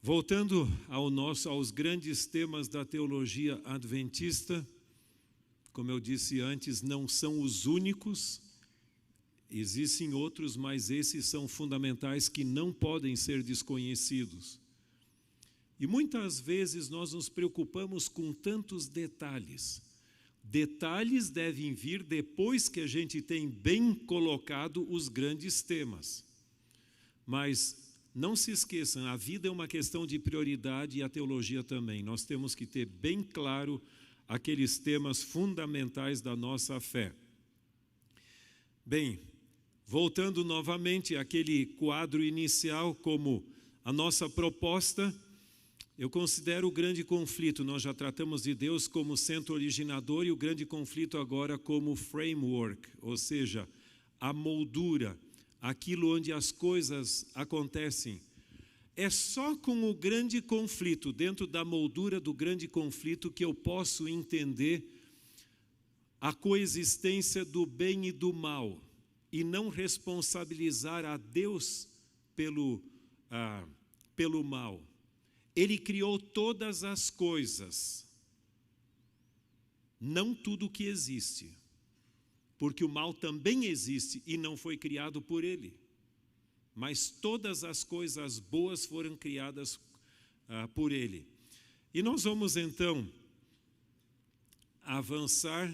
Voltando aos grandes temas da teologia adventista, como eu disse antes, não são os únicos, existem outros, mas esses são fundamentais que não podem ser desconhecidos. E muitas vezes nós nos preocupamos com tantos detalhes. Detalhes devem vir depois que a gente tem bem colocado os grandes temas. Mas não se esqueçam, a vida é uma questão de prioridade e a teologia também. Nós temos que ter bem claro aqueles temas fundamentais da nossa fé. Bem, voltando novamente àquele quadro inicial como a nossa proposta, eu considero o grande conflito. Nós já tratamos de Deus como centro originador e o grande conflito agora como framework, ou seja, a moldura, aquilo onde as coisas acontecem. É só com o grande conflito, dentro da moldura do grande conflito, que eu posso entender a coexistência do bem e do mal e não responsabilizar a Deus pelo mal. Ele criou todas as coisas, não tudo que existe. Porque o mal também existe e não foi criado por ele. Mas todas as coisas boas foram criadas por ele. E nós vamos então avançar,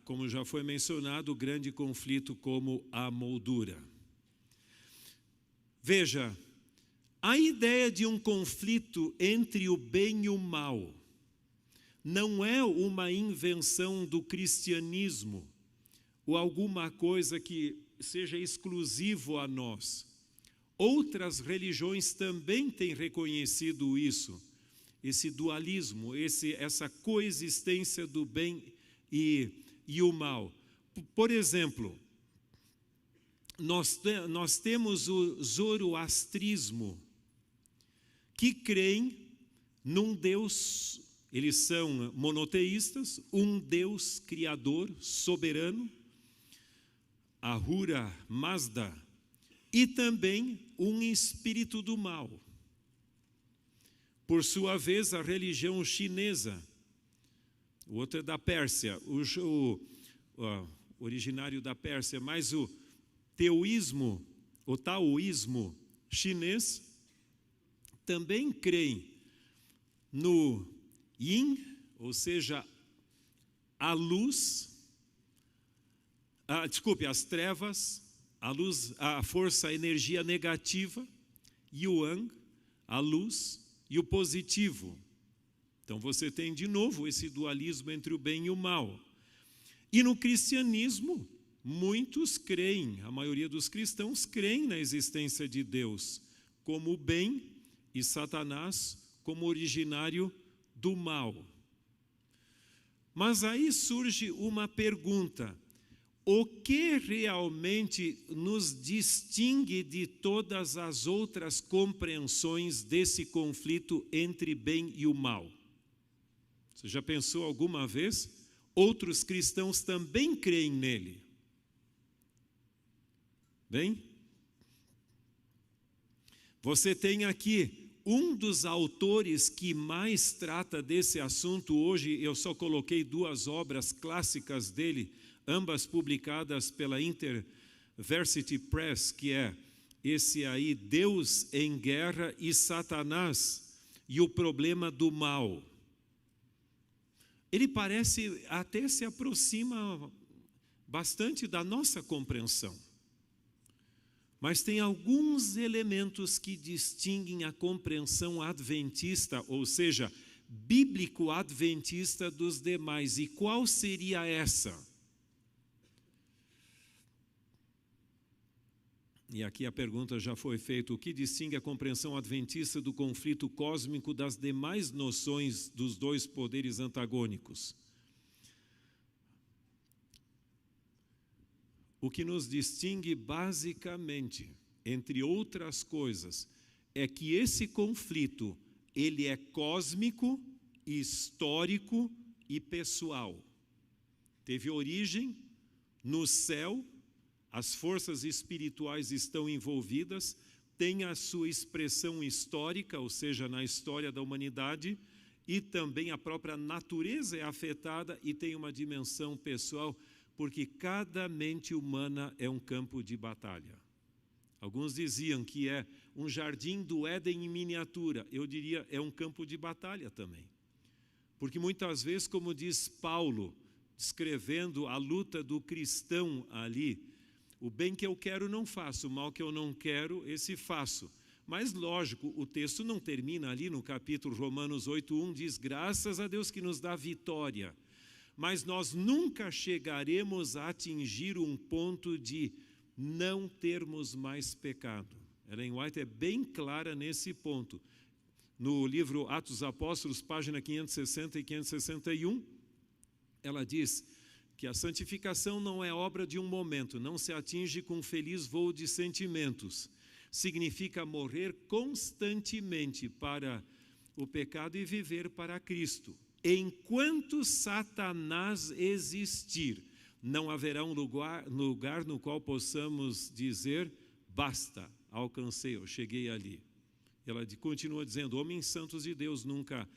como já foi mencionado, o grande conflito como a moldura. Veja, a ideia de um conflito entre o bem e o mal não é uma invenção do cristianismo ou alguma coisa que seja exclusivo a nós. Outras religiões também têm reconhecido isso, esse dualismo, essa coexistência do bem e o mal. Por exemplo, nós temos o zoroastrismo, que creem num Deus. Eles são monoteístas, um Deus criador, soberano, Ahura Mazda, e também um espírito do mal. Por sua vez, a religião chinesa, o outro é da Pérsia, originário da Pérsia, mas o taoísmo chinês também creem no Yin, ou seja, a luz, as trevas, a luz, a força, a energia negativa, e o Yang, a luz, e o positivo. Então você tem de novo esse dualismo entre o bem e o mal. E no cristianismo, muitos creem, a maioria dos cristãos creem na existência de Deus como o bem e Satanás como originário do mal. Mas aí surge uma pergunta: o que realmente nos distingue de todas as outras compreensões desse conflito entre bem e o mal? Você já pensou alguma vez? Outros cristãos também creem nele. Bem, você tem aqui um dos autores que mais trata desse assunto. Hoje eu só coloquei 2 obras clássicas dele, ambas publicadas pela InterVarsity Press, que é esse aí, Deus em Guerra e Satanás e o Problema do Mal. Ele parece até se aproxima bastante da nossa compreensão. Mas tem alguns elementos que distinguem a compreensão adventista, ou seja, bíblico-adventista dos demais. E qual seria essa? E aqui a pergunta já foi feita: o que distingue a compreensão adventista do conflito cósmico das demais noções dos 2 poderes antagônicos? O que nos distingue basicamente, entre outras coisas, é que esse conflito, ele é cósmico, histórico e pessoal. Teve origem no céu, as forças espirituais estão envolvidas, tem a sua expressão histórica, ou seja, na história da humanidade, e também a própria natureza é afetada e tem uma dimensão pessoal, porque cada mente humana é um campo de batalha. Alguns diziam que é um jardim do Éden em miniatura. Eu diria, é um campo de batalha também. Porque muitas vezes, como diz Paulo, descrevendo a luta do cristão ali, o bem que eu quero não faço, o mal que eu não quero, esse faço. Mas, lógico, o texto não termina ali no capítulo Romanos 8:1, diz, graças a Deus que nos dá vitória. Mas nós nunca chegaremos a atingir um ponto de não termos mais pecado. Ellen White é bem clara nesse ponto. No livro Atos dos Apóstolos, página 560 e 561, ela diz que a santificação não é obra de um momento, não se atinge com um feliz voo de sentimentos. Significa morrer constantemente para o pecado e viver para Cristo. Enquanto Satanás existir, não haverá um lugar no qual possamos dizer, basta, alcancei, eu cheguei ali. Ela continua dizendo, homens santos de Deus nunca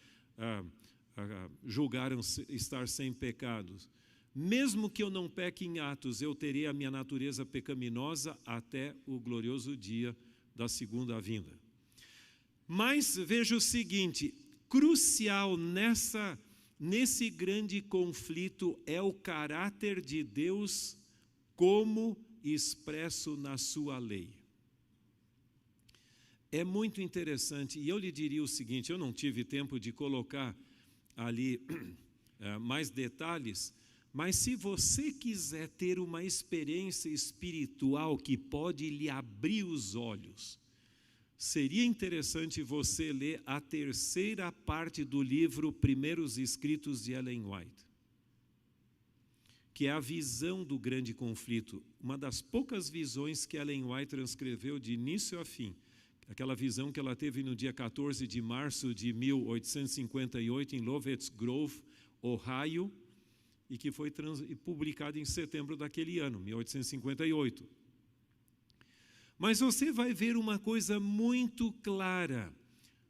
julgaram estar sem pecados. Mesmo que eu não peque em atos, eu terei a minha natureza pecaminosa até o glorioso dia da segunda vinda. Mas veja o seguinte, crucial nesse grande conflito é o caráter de Deus como expresso na sua lei. É muito interessante, e eu lhe diria o seguinte, eu não tive tempo de colocar ali mais detalhes, mas se você quiser ter uma experiência espiritual que pode lhe abrir os olhos, seria interessante você ler a terceira parte do livro Primeiros Escritos de Ellen White, que é a visão do grande conflito, uma das poucas visões que Ellen White transcreveu de início a fim, aquela visão que ela teve no dia 14 de março de 1858 em Lovett's Grove, Ohio, e que foi publicada em setembro daquele ano, 1858. Mas você vai ver uma coisa muito clara.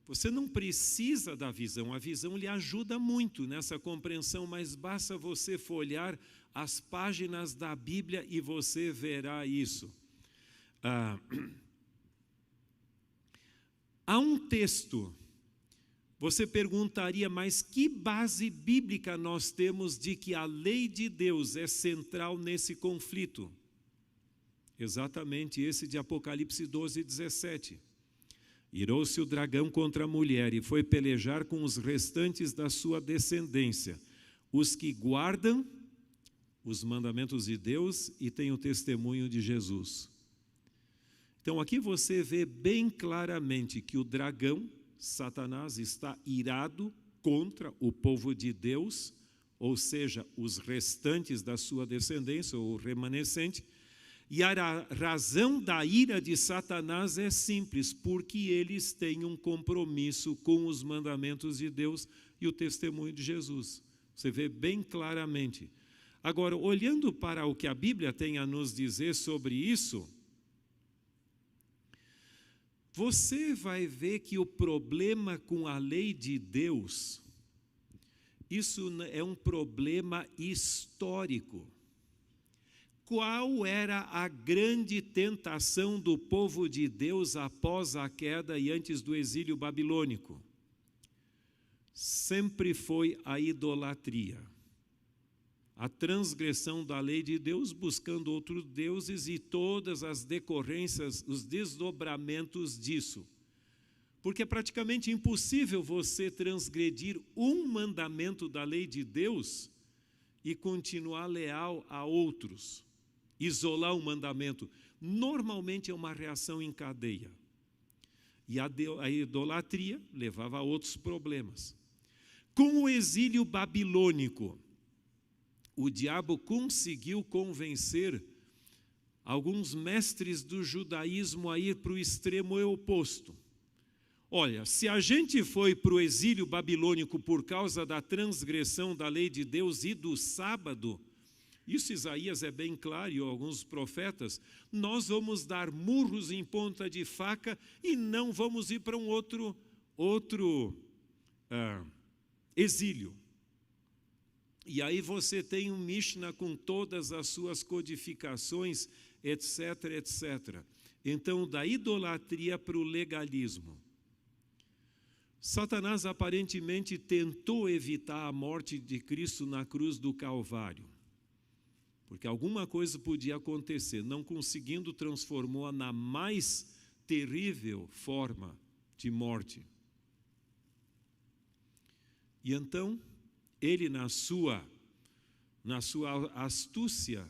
Você não precisa da visão, a visão lhe ajuda muito nessa compreensão, mas basta você folhear as páginas da Bíblia e você verá isso. Há um texto, você perguntaria, mas que base bíblica nós temos de que a lei de Deus é central nesse conflito? Exatamente esse de Apocalipse 12:17. Irou-se o dragão contra a mulher e foi pelejar com os restantes da sua descendência, os que guardam os mandamentos de Deus e têm o testemunho de Jesus. Então aqui você vê bem claramente que o dragão, Satanás, está irado contra o povo de Deus, ou seja, os restantes da sua descendência, ou o remanescente, e a razão da ira de Satanás é simples, porque eles têm um compromisso com os mandamentos de Deus e o testemunho de Jesus. Você vê bem claramente. Agora, olhando para o que a Bíblia tem a nos dizer sobre isso, você vai ver que o problema com a lei de Deus, isso é um problema histórico. Qual era a grande tentação do povo de Deus após a queda e antes do exílio babilônico? Sempre foi a idolatria. A transgressão da lei de Deus, buscando outros deuses e todas as decorrências, os desdobramentos disso. Porque é praticamente impossível você transgredir um mandamento da lei de Deus e continuar leal a outros. Isolar um mandamento. Normalmente é uma reação em cadeia. E a idolatria levava a outros problemas. Com o exílio babilônico, o diabo conseguiu convencer alguns mestres do judaísmo a ir para o extremo oposto. Olha, se a gente foi para o exílio babilônico por causa da transgressão da lei de Deus e do sábado, isso Isaías é bem claro, e alguns profetas, nós vamos dar murros em ponta de faca e não vamos ir para um outro exílio. E aí você tem um Mishnah com todas as suas codificações, etc, etc. Então, da idolatria para o legalismo. Satanás aparentemente tentou evitar a morte de Cristo na cruz do Calvário, porque alguma coisa podia acontecer. Não conseguindo, transformou-a na mais terrível forma de morte. E então, ele na sua astúcia,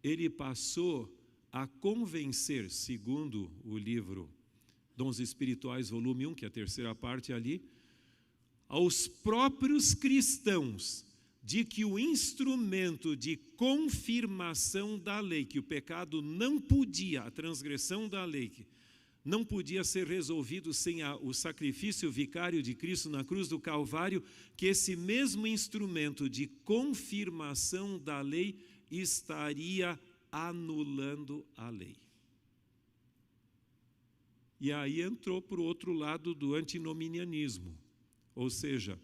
ele passou a convencer, segundo o livro Dons Espirituais, volume 1, que é a terceira parte ali, aos próprios cristãos de que o instrumento de confirmação da lei, que o pecado não podia, a transgressão da lei, não podia ser resolvido sem o sacrifício vicário de Cristo na cruz do Calvário, que esse mesmo instrumento de confirmação da lei estaria anulando a lei. E aí entrou para o outro lado do antinomianismo, ou seja,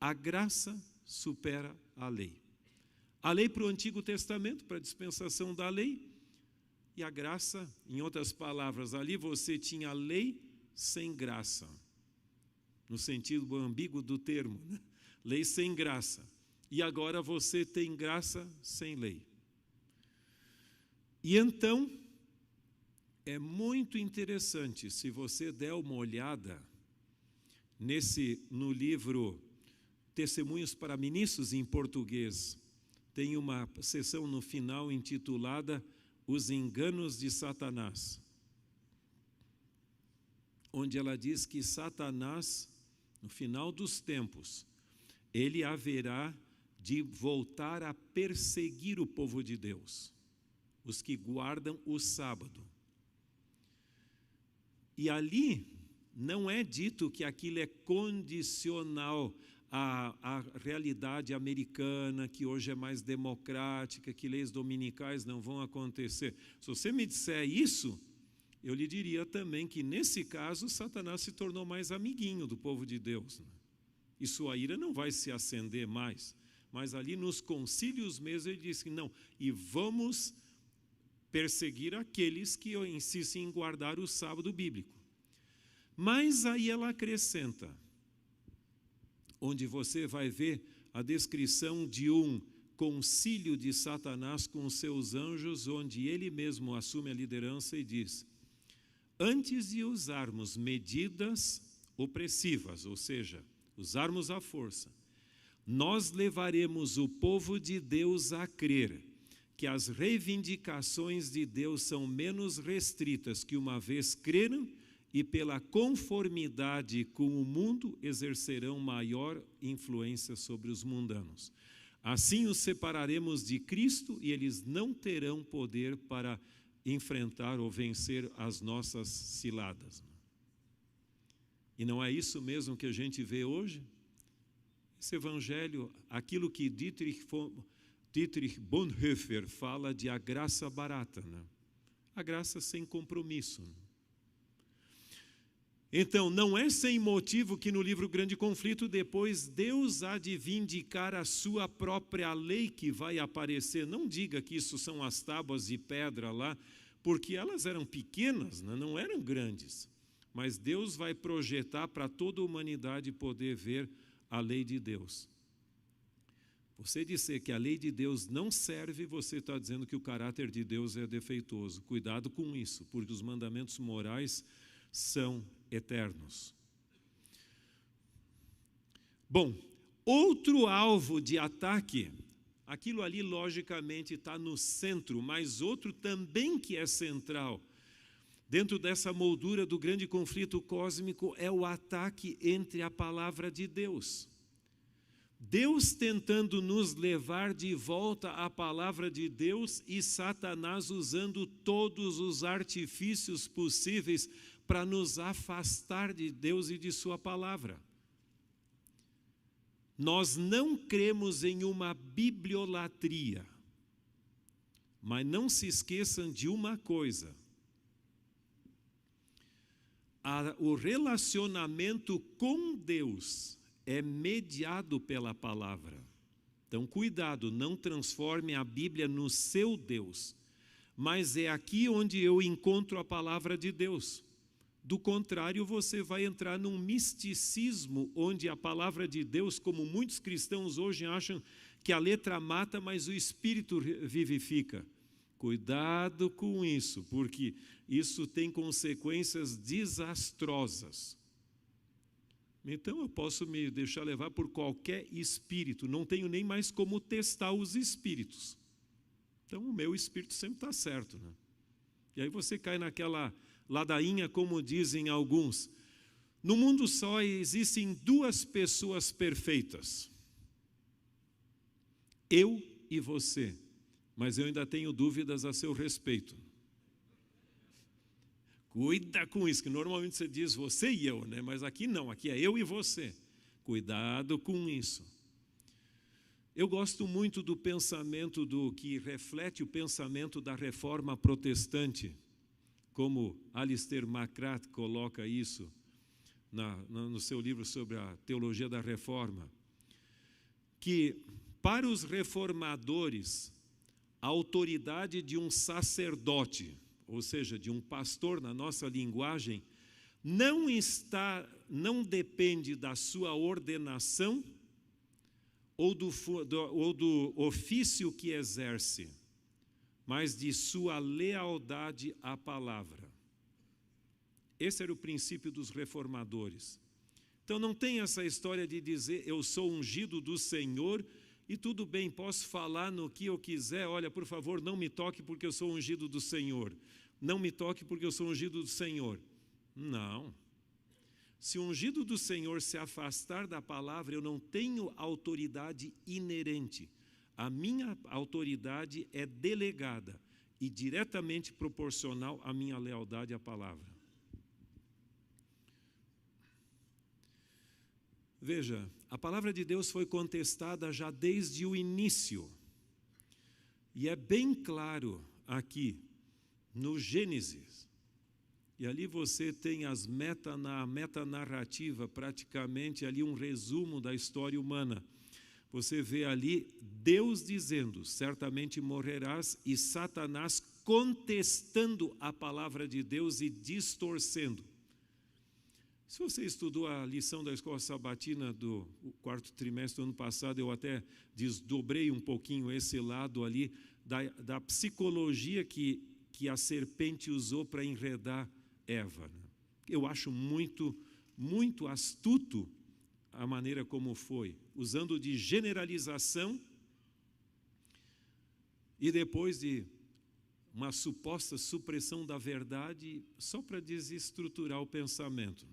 a graça supera a lei. A lei para o Antigo Testamento, para a dispensação da lei, e a graça, em outras palavras, ali você tinha lei sem graça, no sentido ambíguo do termo, né? Lei sem graça. E agora você tem graça sem lei. E então, é muito interessante, se você der uma olhada no livro Testemunhos para Ministros em português, tem uma seção no final intitulada Os Enganos de Satanás, onde ela diz que Satanás, no final dos tempos, ele haverá de voltar a perseguir o povo de Deus, os que guardam o sábado. E ali não é dito que aquilo é condicional à realidade americana, que hoje é mais democrática, que leis dominicais não vão acontecer. Se você me disser isso, eu lhe diria também que, nesse caso, Satanás se tornou mais amiguinho do povo de Deus, né? E sua ira não vai se acender mais. Mas ali nos concílios mesmo ele disse que não, e vamos perseguir aqueles que insistem em guardar o sábado bíblico. Mas aí ela acrescenta, onde você vai ver a descrição de um concílio de Satanás com os seus anjos, onde ele mesmo assume a liderança e diz: antes de usarmos medidas opressivas, ou seja, usarmos a força, nós levaremos o povo de Deus a crer que as reivindicações de Deus são menos restritas, que uma vez creram e pela conformidade com o mundo exercerão maior influência sobre os mundanos. Assim os separaremos de Cristo e eles não terão poder para enfrentar ou vencer as nossas ciladas. E não é isso mesmo que a gente vê hoje? Esse evangelho, aquilo que Dietrich Bonhoeffer fala de a graça barata, né? A graça sem compromisso. Então, não é sem motivo que no livro Grande Conflito depois Deus há de vindicar a sua própria lei que vai aparecer. Não diga que isso são as tábuas de pedra lá, porque elas eram pequenas, né? Não eram grandes. Mas Deus vai projetar para toda a humanidade poder ver a lei de Deus. Você dizer que a lei de Deus não serve, você está dizendo que o caráter de Deus é defeituoso. Cuidado com isso, porque os mandamentos morais são eternos. Bom, outro alvo de ataque, aquilo ali logicamente está no centro, mas outro também que é central, dentro dessa moldura do grande conflito cósmico, é o ataque entre a palavra de Deus. Deus tentando nos levar de volta à palavra de Deus e Satanás usando todos os artifícios possíveis para nos afastar de Deus e de sua palavra. Nós não cremos em uma bibliolatria. Mas não se esqueçam de uma coisa: o relacionamento com Deus é mediado pela palavra. Então, cuidado, não transforme a Bíblia no seu Deus, mas é aqui onde eu encontro a palavra de Deus. Do contrário, você vai entrar num misticismo, onde a palavra de Deus, como muitos cristãos hoje acham que a letra mata, mas o Espírito vivifica. Cuidado com isso, porque isso tem consequências desastrosas. Então eu posso me deixar levar por qualquer espírito, não tenho nem mais como testar os espíritos. Então o meu espírito sempre está certo, né? E aí você cai naquela ladainha, como dizem alguns: no mundo só existem duas pessoas perfeitas, eu e você, mas eu ainda tenho dúvidas a seu respeito. Cuida com isso, que normalmente você diz você e eu, né? Mas aqui não, aqui é eu e você. Cuidado com isso. Eu gosto muito do pensamento que reflete o pensamento da reforma protestante, como Alistair McGrath coloca isso no seu livro sobre a teologia da reforma, que para os reformadores, a autoridade de um sacerdote, ou seja, de um pastor na nossa linguagem, não depende da sua ordenação ou do ofício que exerce, mas de sua lealdade à palavra. Esse era o princípio dos reformadores. Então não tem essa história de dizer eu sou ungido do Senhor e tudo bem, posso falar no que eu quiser, olha, por favor, não me toque porque eu sou ungido do Senhor. Não me toque porque eu sou ungido do Senhor. Não. Se o ungido do Senhor se afastar da palavra, eu não tenho autoridade inerente. A minha autoridade é delegada e diretamente proporcional à minha lealdade à palavra. Veja, a palavra de Deus foi contestada já desde o início. E é bem claro aqui, no Gênesis. E ali você tem a metanarrativa, praticamente ali um resumo da história humana. Você vê ali Deus dizendo, certamente morrerás, e Satanás contestando a palavra de Deus e distorcendo. Se você estudou a lição da escola sabatina do quarto trimestre do ano passado, eu até desdobrei um pouquinho esse lado ali da psicologia que a serpente usou para enredar Eva. Eu acho muito, muito astuto a maneira como foi, usando de generalização e depois de uma suposta supressão da verdade só para desestruturar o pensamento.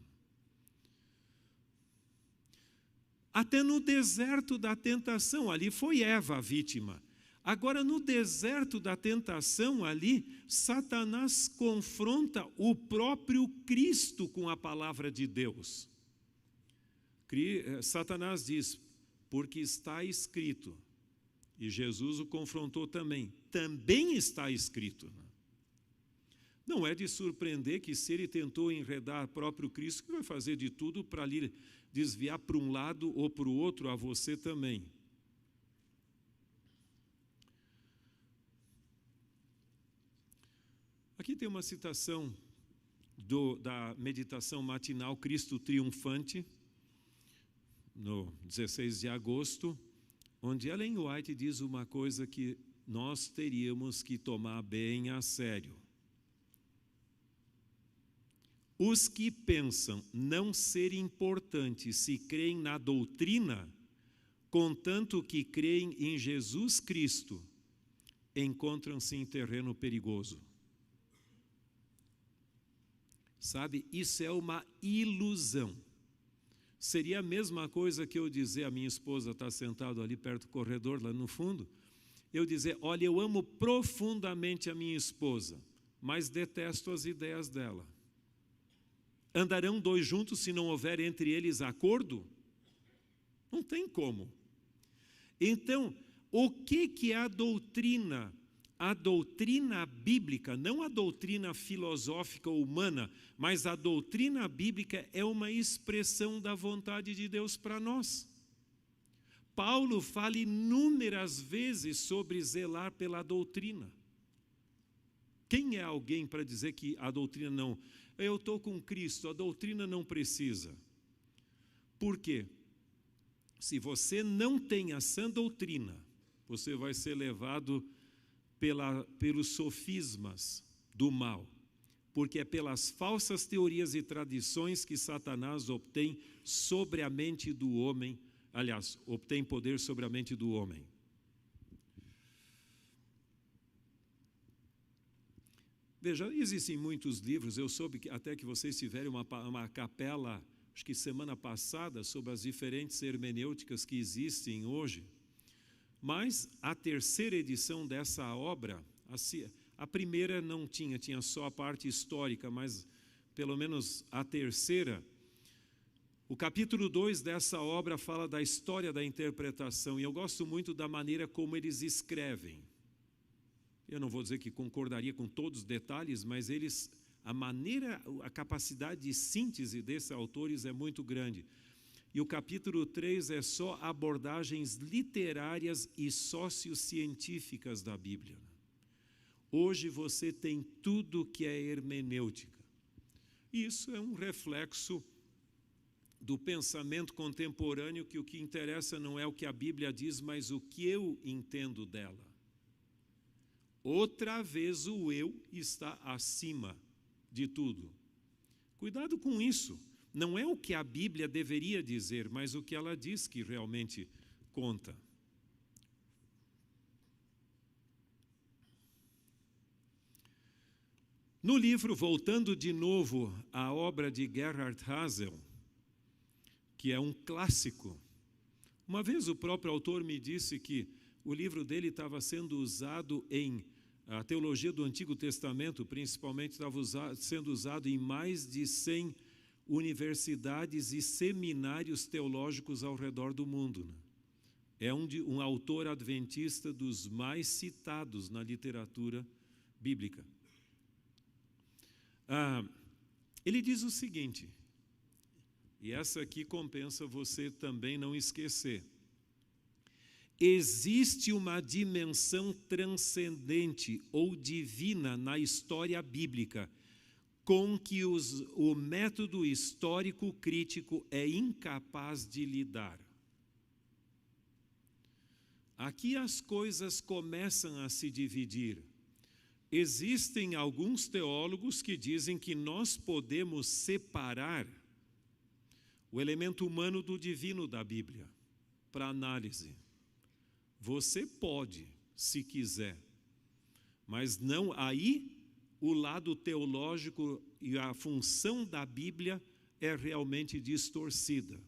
Até no deserto da tentação, ali foi Eva a vítima. Agora, no deserto da tentação ali, Satanás confronta o próprio Cristo com a palavra de Deus. Satanás diz, porque está escrito, e Jesus o confrontou também está escrito. Não é de surpreender que se ele tentou enredar o próprio Cristo, que vai fazer de tudo para lhe desviar para um lado ou para o outro, a você também. Aqui tem uma citação da meditação matinal Cristo Triunfante, no 16 de agosto, onde Ellen White diz uma coisa que nós teríamos que tomar bem a sério. Os que pensam não ser importante se creem na doutrina, contanto que creem em Jesus Cristo, encontram-se em terreno perigoso. Sabe, isso é uma ilusão. Seria a mesma coisa que eu dizer, a minha esposa está sentada ali perto do corredor, lá no fundo, eu dizer, olha, eu amo profundamente a minha esposa, mas detesto as ideias dela. Andarão dois juntos se não houver entre eles acordo? Não tem como. Então, o que é a doutrina? a doutrina bíblica, não a doutrina filosófica ou humana, mas a doutrina bíblica é uma expressão da vontade de Deus para nós. Paulo fala inúmeras vezes sobre zelar pela doutrina. Quem é alguém para dizer que a doutrina não? Eu estou com Cristo, a doutrina não precisa. Por quê? Se você não tem a sã doutrina, você vai ser levado pelos sofismas do mal, porque é pelas falsas teorias e tradições que Satanás obtém sobre a mente do homem, aliás, obtém poder sobre a mente do homem. Veja, existem muitos livros, eu soube que até que vocês tiveram uma capela, acho que semana passada, sobre as diferentes hermenêuticas que existem hoje. Mas a terceira edição dessa obra, a primeira não tinha só a parte histórica, mas pelo menos a terceira, o capítulo 2 dessa obra fala da história da interpretação, e eu gosto muito da maneira como eles escrevem. Eu não vou dizer que concordaria com todos os detalhes, mas a capacidade de síntese desses autores é muito grande. E o capítulo 3 é só abordagens literárias e sociocientíficas da Bíblia. Hoje você tem tudo que é hermenêutica. Isso é um reflexo do pensamento contemporâneo, que o que interessa não é o que a Bíblia diz, mas o que eu entendo dela. Outra vez o eu está acima de tudo. Cuidado com isso. Não é o que a Bíblia deveria dizer, mas o que ela diz que realmente conta. No livro, voltando de novo à obra de Gerhard Hasel, que é um clássico, uma vez o próprio autor me disse que o livro dele estava sendo usado em a teologia do Antigo Testamento, principalmente estava sendo usado em mais de 100 universidades e seminários teológicos ao redor do mundo. É um autor adventista dos mais citados na literatura bíblica. Ele diz o seguinte, e essa aqui compensa você também não esquecer. Existe uma dimensão transcendente ou divina na história bíblica, com que o método histórico crítico é incapaz de lidar. Aqui as coisas começam a se dividir. Existem alguns teólogos que dizem que nós podemos separar o elemento humano do divino da Bíblia para análise. Você pode, se quiser, mas não aí. O lado teológico e a função da Bíblia é realmente distorcida.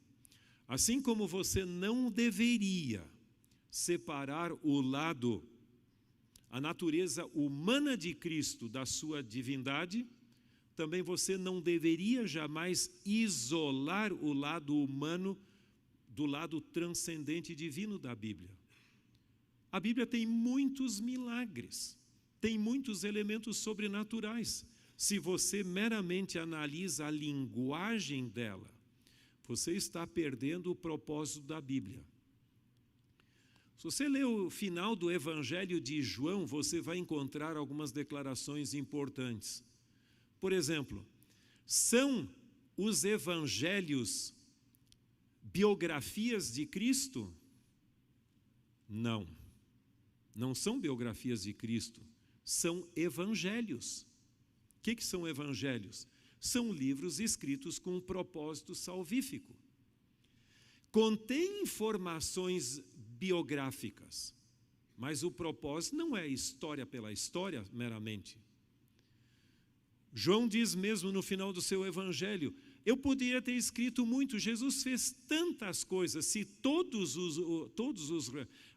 Assim como você não deveria separar a natureza humana de Cristo da sua divindade, também você não deveria jamais isolar o lado humano do lado transcendente e divino da Bíblia. A Bíblia tem muitos milagres. Tem muitos elementos sobrenaturais. Se você meramente analisa a linguagem dela, você está perdendo o propósito da Bíblia. Se você ler o final do Evangelho de João, você vai encontrar algumas declarações importantes. Por exemplo, são os evangelhos biografias de Cristo? Não. Não são biografias de Cristo. São evangelhos. O que são evangelhos? São livros escritos com um propósito salvífico. Contém informações biográficas, mas o propósito não é história pela história meramente. João diz mesmo no final do seu evangelho, eu poderia ter escrito muito, Jesus fez tantas coisas, se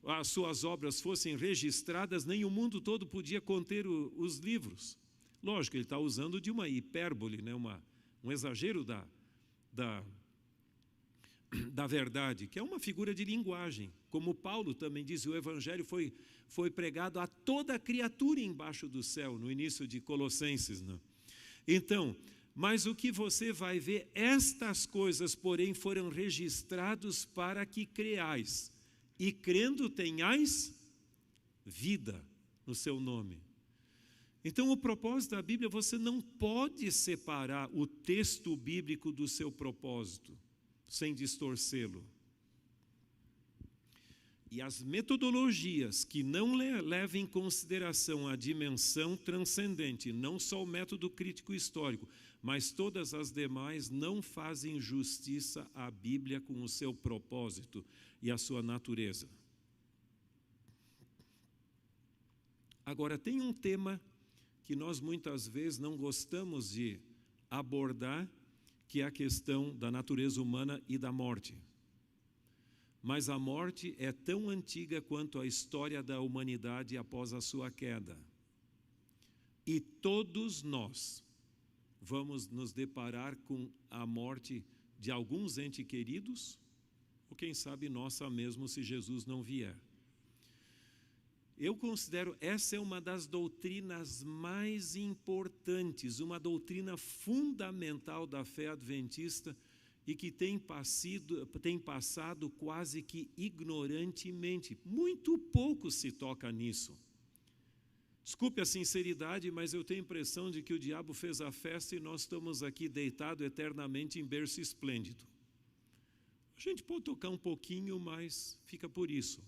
as suas obras fossem registradas, nem o mundo todo podia conter os livros. Lógico, ele está usando de uma hipérbole, né? Um exagero da verdade, que é uma figura de linguagem. Como Paulo também diz, o evangelho foi pregado a toda criatura embaixo do céu, no início de Colossenses, né? Então, mas o que você vai ver, estas coisas, porém, foram registrados para que creais, e crendo tenhais vida no seu nome. Então, o propósito da Bíblia, você não pode separar o texto bíblico do seu propósito, sem distorcê-lo. E as metodologias que não levam em consideração a dimensão transcendente, não só o método crítico histórico, mas todas as demais, não fazem justiça à Bíblia com o seu propósito e a sua natureza. Agora, tem um tema que nós muitas vezes não gostamos de abordar, que é a questão da natureza humana e da morte. Mas a morte é tão antiga quanto a história da humanidade após a sua queda. E todos nós vamos nos deparar com a morte de alguns entes queridos, ou quem sabe nossa mesmo, se Jesus não vier. Eu considero essa é uma das doutrinas mais importantes, uma doutrina fundamental da fé adventista e que tem passado quase que ignorantemente. Muito pouco se toca nisso. Desculpe a sinceridade, mas eu tenho a impressão de que o diabo fez a festa e nós estamos aqui deitados eternamente em berço esplêndido. A gente pode tocar um pouquinho, mas fica por isso.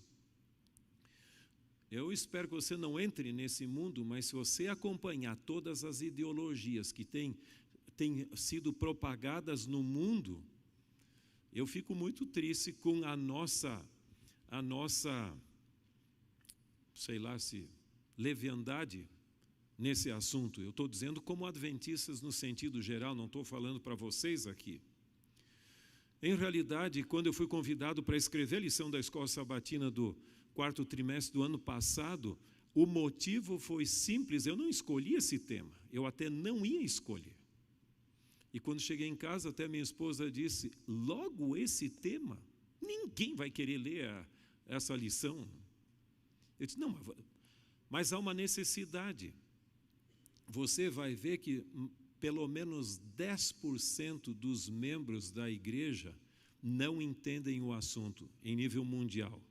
Eu espero que você não entre nesse mundo, mas se você acompanhar todas as ideologias que têm sido propagadas no mundo, eu fico muito triste com a nossa, sei lá se, leviandade nesse assunto. Eu estou dizendo como adventistas no sentido geral, não estou falando para vocês aqui. Em realidade, quando eu fui convidado para escrever a lição da escola sabatina do quarto trimestre do ano passado, o motivo foi simples, eu não escolhi esse tema, eu até não ia escolher. E quando cheguei em casa, até minha esposa disse, logo esse tema? Ninguém vai querer ler essa lição. Eu disse, não, mas há uma necessidade. Você vai ver que pelo menos 10% dos membros da igreja não entendem o assunto em nível mundial.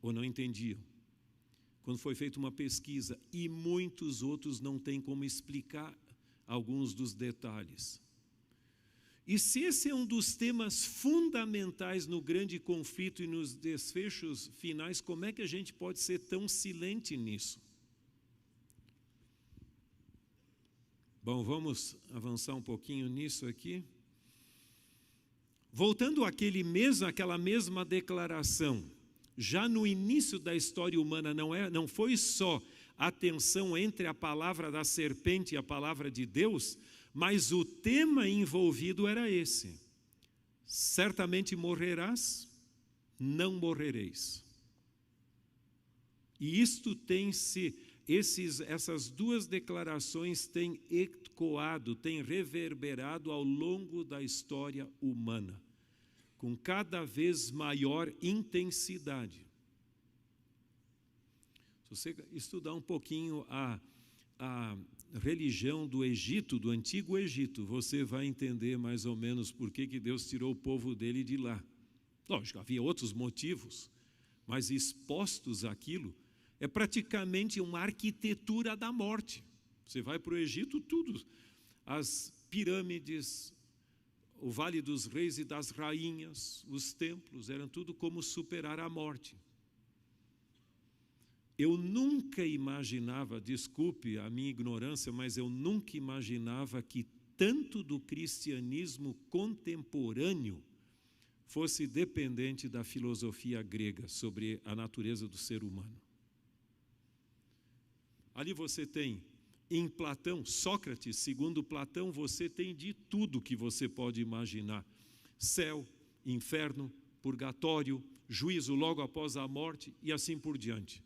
Ou não entendiam, quando foi feita uma pesquisa, e muitos outros não têm como explicar alguns dos detalhes. E se esse é um dos temas fundamentais no grande conflito e nos desfechos finais, como é que a gente pode ser tão silente nisso? Bom, vamos avançar um pouquinho nisso aqui. Voltando àquela mesma declaração, já no início da história humana, não foi só a tensão entre a palavra da serpente e a palavra de Deus, mas o tema envolvido era esse: certamente morrerás, não morrereis. E isto essas duas declarações têm ecoado, têm reverberado ao longo da história humana, com cada vez maior intensidade. Se você estudar um pouquinho a religião do Egito, do Antigo Egito, você vai entender mais ou menos por que Deus tirou o povo dele de lá. Lógico, havia outros motivos, mas expostos àquilo, é praticamente uma arquitetura da morte. Você vai para o Egito, tudo, as pirâmides, o Vale dos Reis e das Rainhas, os templos, eram tudo como superar a morte. Eu nunca imaginava, desculpe a minha ignorância, mas eu nunca imaginava que tanto do cristianismo contemporâneo fosse dependente da filosofia grega sobre a natureza do ser humano. Ali você tem, em Platão, Sócrates, segundo Platão, você tem de tudo que você pode imaginar: céu, inferno, purgatório, juízo logo após a morte e assim por diante.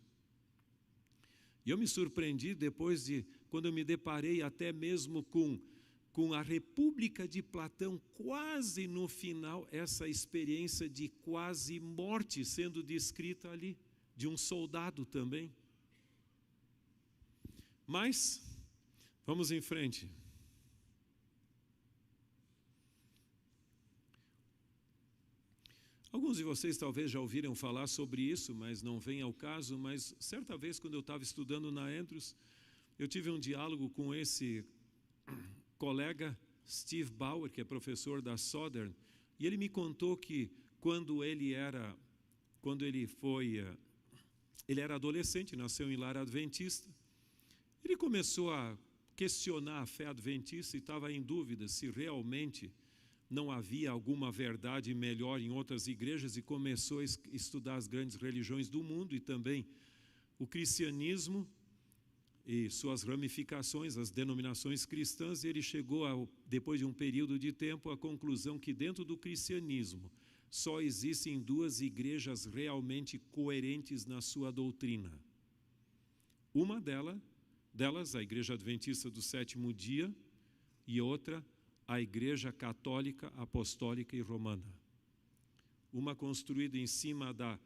E eu me surpreendi depois quando eu me deparei até mesmo com com a República de Platão, quase no final, essa experiência de quase morte sendo descrita ali, de um soldado também. Mas, vamos em frente. Alguns de vocês talvez já ouviram falar sobre isso, mas não vem ao caso. Mas certa vez, quando eu estava estudando na Andrews, eu tive um diálogo com esse colega, Steve Bauer, que é professor da Southern, e ele me contou que quando ele era adolescente, nasceu em lar adventista, ele começou a questionar a fé adventista e estava em dúvida se realmente não havia alguma verdade melhor em outras igrejas, e começou a estudar as grandes religiões do mundo e também o cristianismo e suas ramificações, as denominações cristãs. E ele chegou, depois de um período de tempo, à conclusão que dentro do cristianismo só existem duas igrejas realmente coerentes na sua doutrina. Uma delas, a Igreja Adventista do Sétimo Dia, e outra, a Igreja Católica, Apostólica e Romana. Uma construída em cima da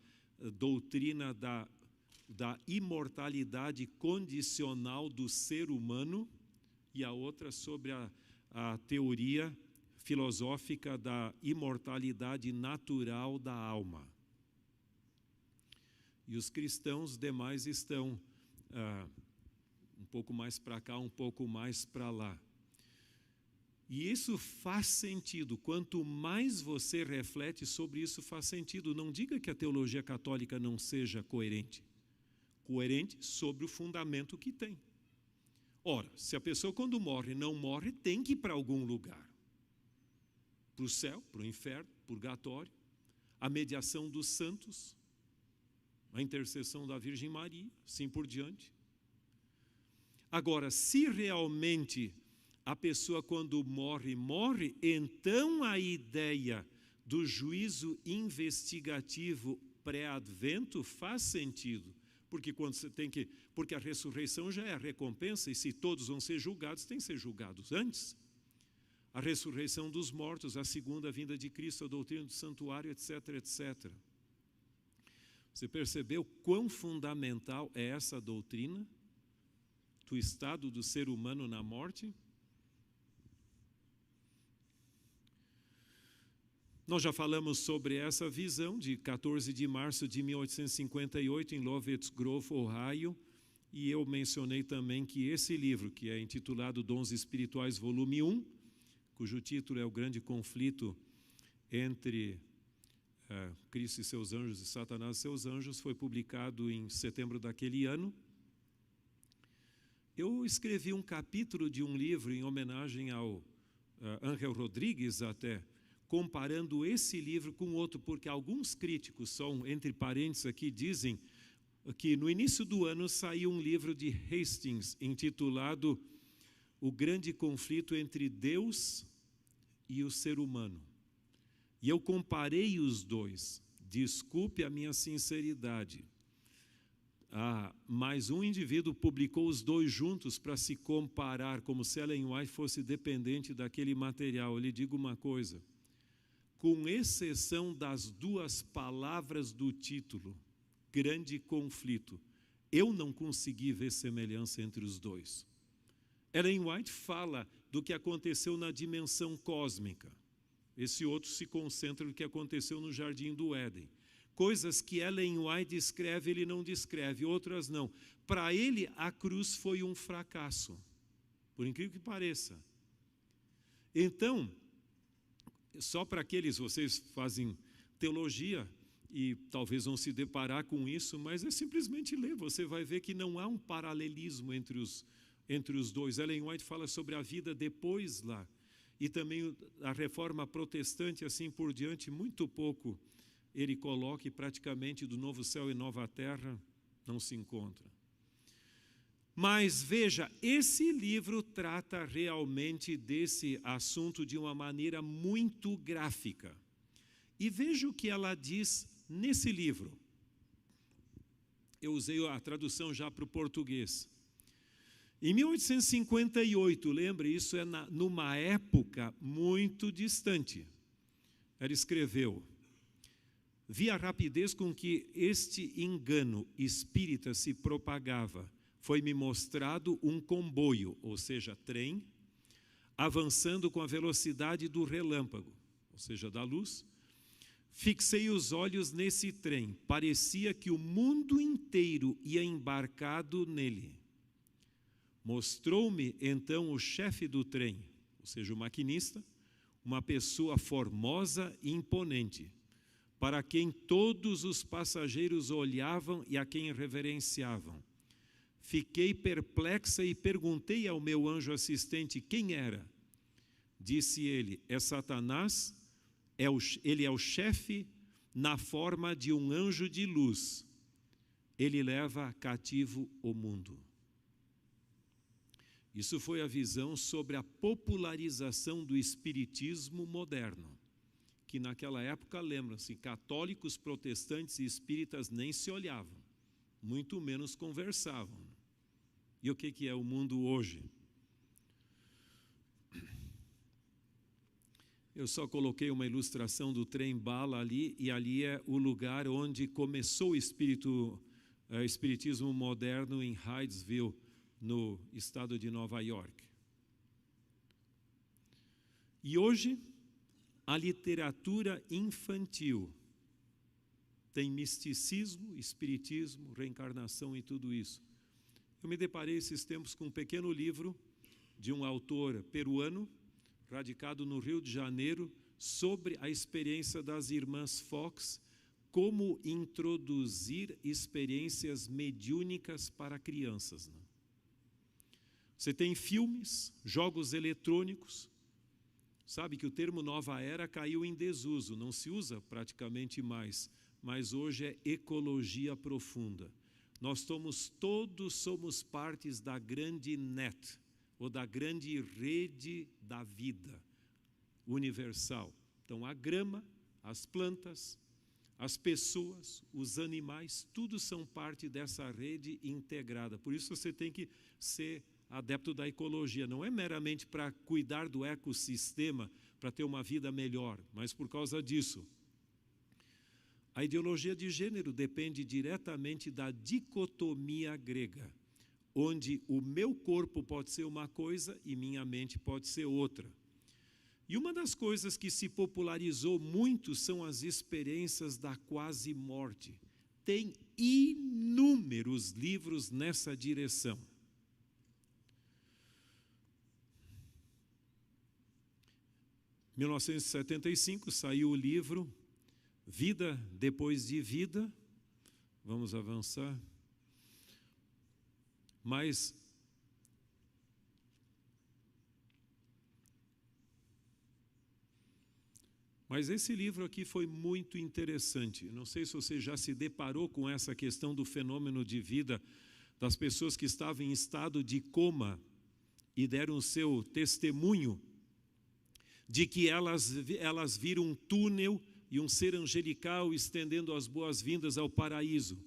doutrina da imortalidade condicional do ser humano, e a outra sobre a teoria filosófica da imortalidade natural da alma. E os cristãos demais estão um pouco mais para cá, um pouco mais para lá. E isso faz sentido. Quanto mais você reflete sobre isso, faz sentido. Não diga que a teologia católica não seja coerente. Coerente sobre o fundamento que tem. Ora, se a pessoa quando morre, não morre, tem que ir para algum lugar. Para o céu, para o inferno, purgatório, a mediação dos santos, a intercessão da Virgem Maria, assim por diante. Agora, se realmente a pessoa quando morre, então a ideia do juízo investigativo pré-advento faz sentido. Porque porque a ressurreição já é a recompensa, e se todos vão ser julgados, tem que ser julgados antes. A ressurreição dos mortos, a segunda vinda de Cristo, a doutrina do santuário, etc, etc. Você percebeu quão fundamental é essa doutrina do estado do ser humano na morte? Nós já falamos sobre essa visão de 14 de março de 1858 em Lovett Grove, Ohio, e eu mencionei também que esse livro, que é intitulado Dons Espirituais, volume 1, cujo título é O Grande Conflito entre Cristo e seus anjos e Satanás e seus anjos, foi publicado em setembro daquele ano. Eu escrevi um capítulo de um livro em homenagem ao Ángel Rodrigues até, comparando esse livro com outro, porque alguns críticos, são entre parênteses aqui, dizem que no início do ano saiu um livro de Hastings intitulado O Grande Conflito entre Deus e o Ser Humano. E eu comparei os dois. Desculpe a minha sinceridade. Mas um indivíduo publicou os dois juntos para se comparar, como se Ellen White fosse dependente daquele material. Eu lhe digo uma coisa. Com exceção das duas palavras do título, Grande Conflito, eu não consegui ver semelhança entre os dois. Ellen White fala do que aconteceu na dimensão cósmica. Esse outro se concentra no que aconteceu no Jardim do Éden. Coisas que Ellen White descreve, ele não descreve, outras não. Para ele, a cruz foi um fracasso, por incrível que pareça. Então, só para aqueles, vocês fazem teologia e talvez vão se deparar com isso, mas é simplesmente ler, você vai ver que não há um paralelismo entre os dois. Ellen White fala sobre a vida depois lá, e também a reforma protestante, assim por diante, muito pouco ele coloca, e praticamente do novo céu e nova terra não se encontra. Mas veja, esse livro trata realmente desse assunto de uma maneira muito gráfica. E veja o que ela diz nesse livro. Eu usei a tradução já para o português. Em 1858, lembre, isso é numa época muito distante. Ela escreveu: vi a rapidez com que este engano espírita se propagava. Foi-me mostrado um comboio, ou seja, trem, avançando com a velocidade do relâmpago, ou seja, da luz. Fixei os olhos nesse trem. Parecia que o mundo inteiro ia embarcado nele. Mostrou-me então o chefe do trem, ou seja, o maquinista, uma pessoa formosa e imponente, para quem todos os passageiros olhavam e a quem reverenciavam. Fiquei perplexa e perguntei ao meu anjo assistente quem era. Disse ele: é Satanás, ele é o chefe na forma de um anjo de luz. Ele leva cativo o mundo. Isso foi a visão sobre a popularização do espiritismo moderno, que naquela época, lembram-se, católicos, protestantes e espíritas nem se olhavam, muito menos conversavam. E o que é o mundo hoje? Eu só coloquei uma ilustração do trem-bala ali, e ali é o lugar onde começou o espiritismo moderno em Hydesville, no estado de Nova York. E hoje, a literatura infantil tem misticismo, espiritismo, reencarnação e tudo isso. Eu me deparei esses tempos com um pequeno livro de um autor peruano, radicado no Rio de Janeiro, sobre a experiência das irmãs Fox, como introduzir experiências mediúnicas para crianças. Você tem filmes, jogos eletrônicos. Sabe que o termo nova era caiu em desuso, não se usa praticamente mais, mas hoje é ecologia profunda. Nós todos somos partes da grande net, ou da grande rede da vida universal. Então a grama, as plantas, as pessoas, os animais, tudo são parte dessa rede integrada. Por isso você tem que ser adepto da ecologia. Não é meramente para cuidar do ecossistema, para ter uma vida melhor, mas por causa disso. A ideologia de gênero depende diretamente da dicotomia grega, onde o meu corpo pode ser uma coisa e minha mente pode ser outra. E uma das coisas que se popularizou muito são as experiências da quase morte. Tem inúmeros livros nessa direção. Em 1975 saiu o livro Vida Depois de Vida. Vamos avançar. Mas esse livro aqui foi muito interessante. Não sei se você já se deparou com essa questão do fenômeno de vida das pessoas que estavam em estado de coma e deram o seu testemunho de que elas viram um túnel e um ser angelical estendendo as boas-vindas ao paraíso.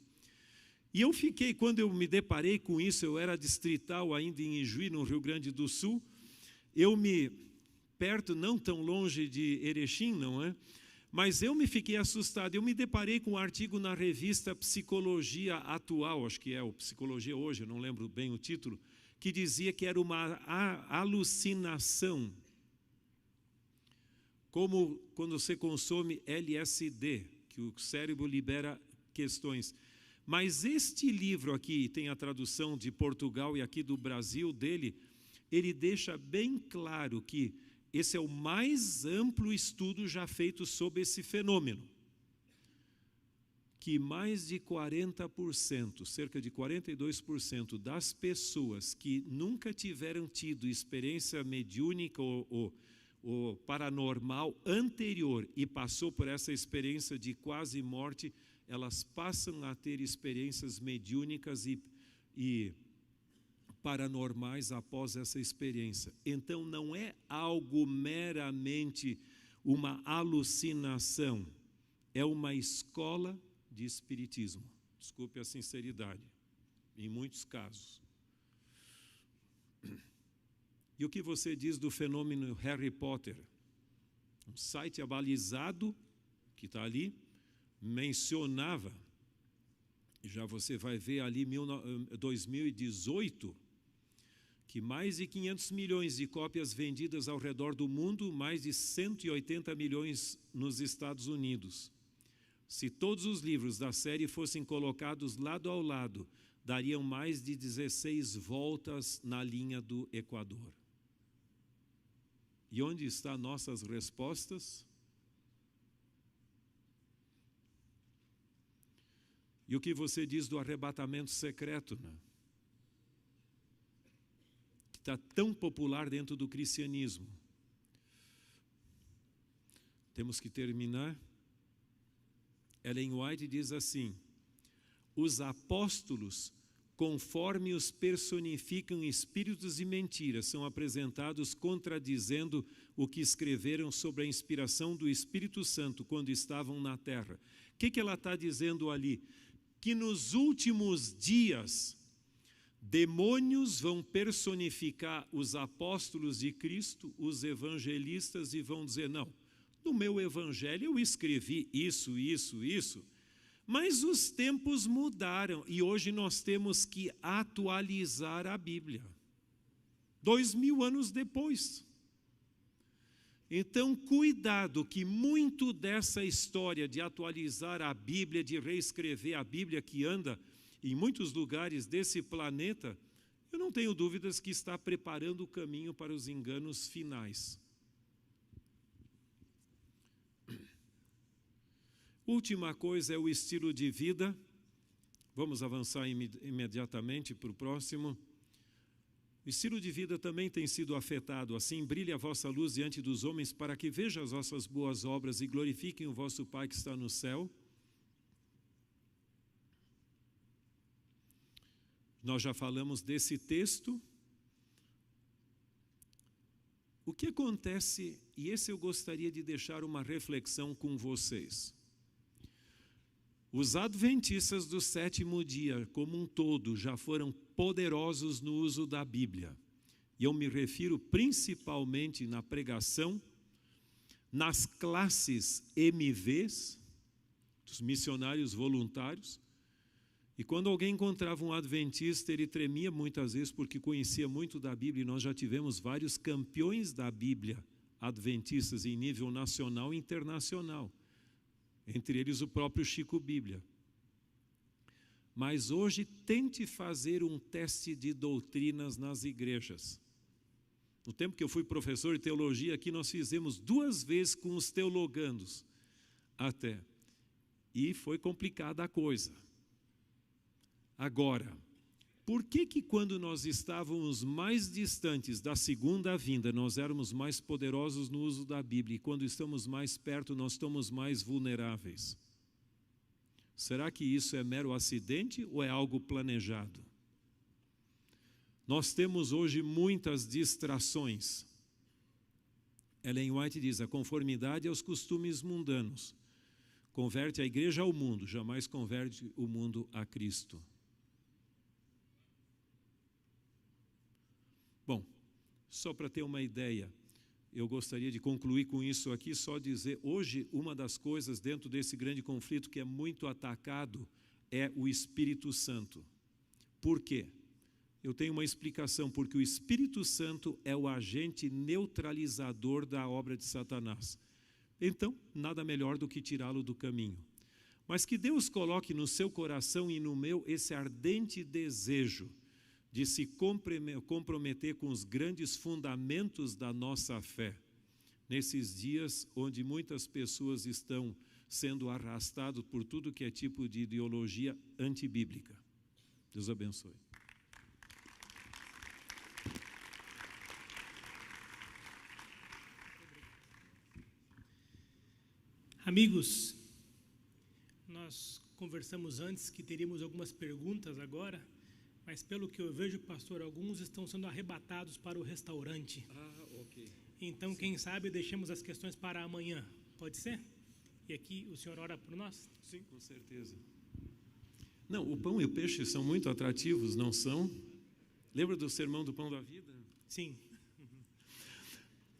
E eu fiquei, quando eu me deparei com isso, eu era distrital ainda em Ijuí, no Rio Grande do Sul, perto, não tão longe de Erechim, não é? Mas eu me fiquei assustado. Eu me deparei com um artigo na revista Psicologia Atual, acho que é o Psicologia Hoje, eu não lembro bem o título, que dizia que era uma alucinação, como quando você consome LSD, que o cérebro libera questões. Mas este livro aqui, tem a tradução de Portugal e aqui do Brasil dele, ele deixa bem claro que esse é o mais amplo estudo já feito sobre esse fenômeno. Que mais de 40%, cerca de 42% das pessoas que nunca tiveram tido experiência mediúnica ou paranormal anterior e passou por essa experiência de quase morte, elas passam a ter experiências mediúnicas e paranormais após essa experiência. Então não é algo meramente uma alucinação, é uma escola de espiritismo. Desculpe a sinceridade, em muitos casos. E o que você diz do fenômeno Harry Potter? Um site abalizado, que está ali, mencionava, já você vai ver ali 2018, que mais de 500 milhões de cópias vendidas ao redor do mundo, mais de 180 milhões nos Estados Unidos. Se todos os livros da série fossem colocados lado ao lado, dariam mais de 16 voltas na linha do Equador. E onde estão nossas respostas? E o que você diz do arrebatamento secreto, né? Que está tão popular dentro do cristianismo. Temos que terminar. Ellen White diz assim: os apóstolos, conforme os personificam espíritos e mentiras, são apresentados contradizendo o que escreveram sobre a inspiração do Espírito Santo quando estavam na terra. O que ela está dizendo ali? Que nos últimos dias, demônios vão personificar os apóstolos de Cristo, os evangelistas, e vão dizer: não, no meu evangelho eu escrevi isso, isso, isso, mas os tempos mudaram e hoje nós temos que atualizar a Bíblia. 2000 anos depois. Então, cuidado, que muito dessa história de atualizar a Bíblia, de reescrever a Bíblia, que anda em muitos lugares desse planeta, eu não tenho dúvidas que está preparando o caminho para os enganos finais. Última coisa é o estilo de vida. Vamos avançar imediatamente para o próximo. O estilo de vida também tem sido afetado. Assim, brilhe a vossa luz diante dos homens, para que vejam as vossas boas obras e glorifiquem o vosso Pai que está no céu. Nós já falamos desse texto. O que acontece, e esse eu gostaria de deixar uma reflexão com vocês. Os adventistas do sétimo dia, como um todo, já foram poderosos no uso da Bíblia. E eu me refiro principalmente na pregação, nas classes MVs, dos missionários voluntários. E quando alguém encontrava um adventista, ele tremia muitas vezes porque conhecia muito da Bíblia. E nós já tivemos vários campeões da Bíblia adventistas em nível nacional e internacional. Entre eles o próprio Chico Bíblia. Mas hoje tente fazer um teste de doutrinas nas igrejas. No tempo que eu fui professor de teologia aqui, nós fizemos 2 vezes com os teologandos até. E foi complicada a coisa. Agora, por que quando nós estávamos mais distantes da segunda vinda, nós éramos mais poderosos no uso da Bíblia, e quando estamos mais perto, nós estamos mais vulneráveis? Será que isso é mero acidente ou é algo planejado? Nós temos hoje muitas distrações. Ellen White diz: a conformidade aos costumes mundanos converte a igreja ao mundo, jamais converte o mundo a Cristo. Bom, só para ter uma ideia, eu gostaria de concluir com isso aqui, só dizer, hoje uma das coisas dentro desse grande conflito que é muito atacado é o Espírito Santo. Por quê? Eu tenho uma explicação, porque o Espírito Santo é o agente neutralizador da obra de Satanás. Então, nada melhor do que tirá-lo do caminho. Mas que Deus coloque no seu coração e no meu esse ardente desejo de se comprometer com os grandes fundamentos da nossa fé, nesses dias onde muitas pessoas estão sendo arrastadas por tudo que é tipo de ideologia antibíblica. Deus abençoe. Amigos, nós conversamos antes que teríamos algumas perguntas agora, mas pelo que eu vejo, pastor, alguns estão sendo arrebatados para o restaurante. Ok. Então, quem sabe, deixemos as questões para amanhã. Pode ser? E aqui o senhor ora por nós? Sim, com certeza. Não, o pão e o peixe são muito atrativos, não são? Lembra do sermão do pão da vida? Sim.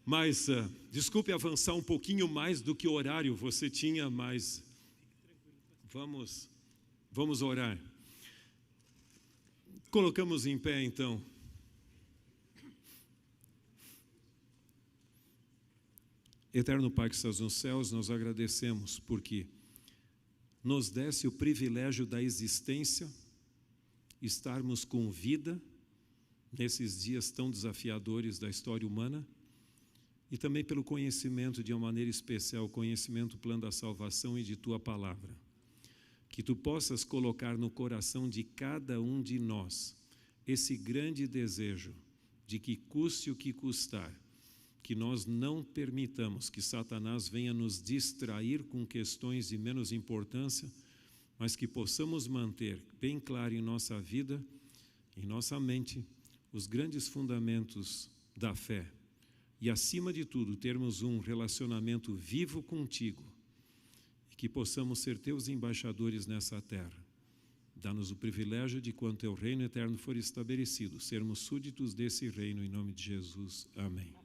Mas, desculpe avançar um pouquinho mais do que o horário você tinha, mas vamos orar. Colocamos em pé, então. Eterno Pai que estás nos céus, nós agradecemos porque nos desse o privilégio da existência, estarmos com vida nesses dias tão desafiadores da história humana, e também pelo conhecimento de uma maneira especial, o conhecimento do plano da salvação e de Tua Palavra. Que Tu possas colocar no coração de cada um de nós esse grande desejo de que custe o que custar, que nós não permitamos que Satanás venha nos distrair com questões de menos importância, mas que possamos manter bem claro em nossa vida, em nossa mente, os grandes fundamentos da fé. E, acima de tudo, termos um relacionamento vivo contigo e que possamos ser teus embaixadores nessa terra. Dá-nos o privilégio de, quando teu reino eterno for estabelecido, sermos súditos desse reino, em nome de Jesus. Amém.